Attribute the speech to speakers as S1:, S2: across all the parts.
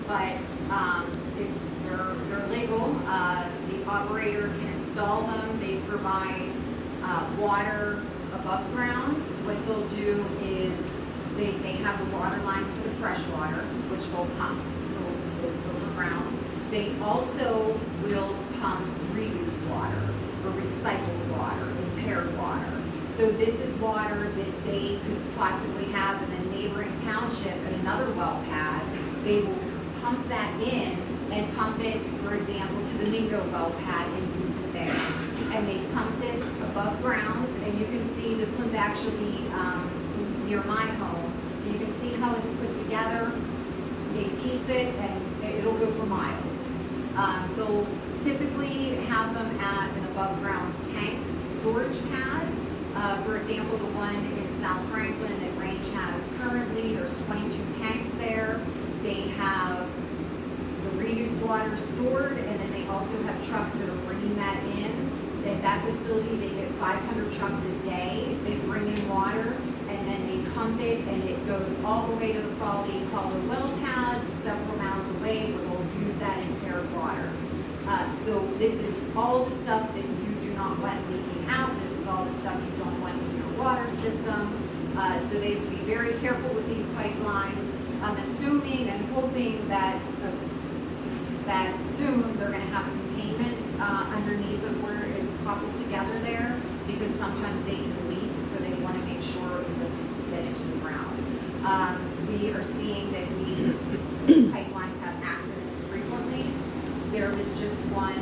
S1: but they're legal. The operator can install them. They provide water above ground. What they'll do is they have the water lines for the fresh water, which they'll pump overground. They also will pump reused water or recycled water, impaired water. So this is water that they could possibly have in a neighboring township at another well pad. They will pump that in and pump it, for example, to the Mingo well pad and use it there. And they pump this above ground, and you can see this one's actually near my home. You can see how it's put together. They piece it, and it'll go for miles. They'll typically have them at an above ground tank storage pad. For example, the one in South Franklin that Range has currently, there's 22 tanks there. They have the reused water stored, and then they also have trucks that are bringing that in. At that facility, they get 500 trucks a day. They bring in water, and then they pump it, and it goes all the way to the Folly Hollow well pad, several miles away, where they'll use that impaired water. So this is all the stuff that you do not want leaking out. This is all the stuff you don't want in your water system. So they have to be very careful with these pipelines. I'm assuming and hoping that soon they're going to have a containment underneath of where it's coupled together there, because sometimes they can leak, so they want to make sure it doesn't get into the ground. We are seeing that these pipelines have accidents frequently. There was just one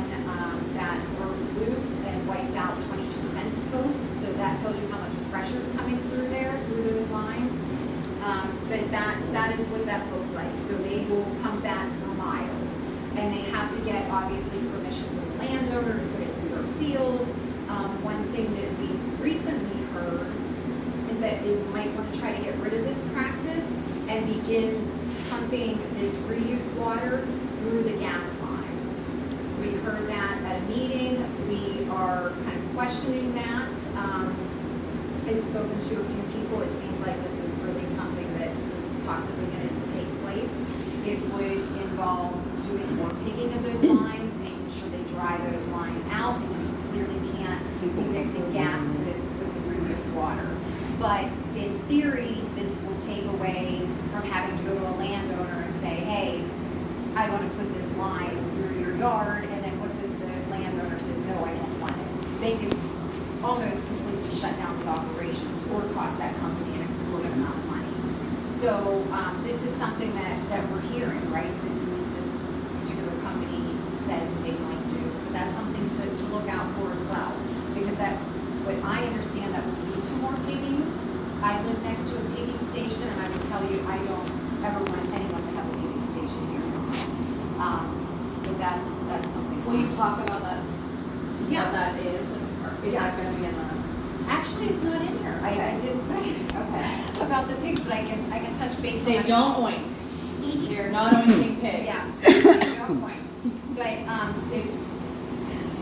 S1: that broke loose and wiped out 22 fence posts, so that tells you how much pressure is coming through there, through those lines. But that is what that looks like. So they will pump that for miles. And they have to get, obviously, permission from the landowner to put it through their field. One thing that we recently heard is that they might want to try to get rid of this practice and begin pumping this reused water through the gas lines. We heard that at a meeting. We are kind of questioning that. I've spoken to a few people. It seems like this is really something that is possibly going to take place. It would involve doing more pigging of those lines, making sure they dry those lines out, because you clearly can't be mixing gas with the reused water. But in theory, this will take away from having to go to a landowner and say, hey, I want to put this line through your yard, and then what's if the landowner says, no, I don't want it? They could almost completely shut down the operations or cost that company an exorbitant amount of money. So this is something that we're hearing, right? That this particular company said they might do. So that's something to look out for as well. Because what I understand, that will lead to more pigging. I live next to a pigging station, and I would tell you, I don't ever want anyone to have a pigging station here. But that's something.
S2: Will you talk about that?
S1: Yeah.
S2: What that is, and is that going to be in the?
S1: Actually, it's not in here. I didn't put it
S2: Okay.
S1: about the pigs, but I can touch base.
S2: They
S1: on it.
S2: don't oink. They're not oinking pigs.
S1: Yeah, they don't point. But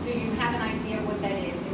S1: so you have an idea what that is.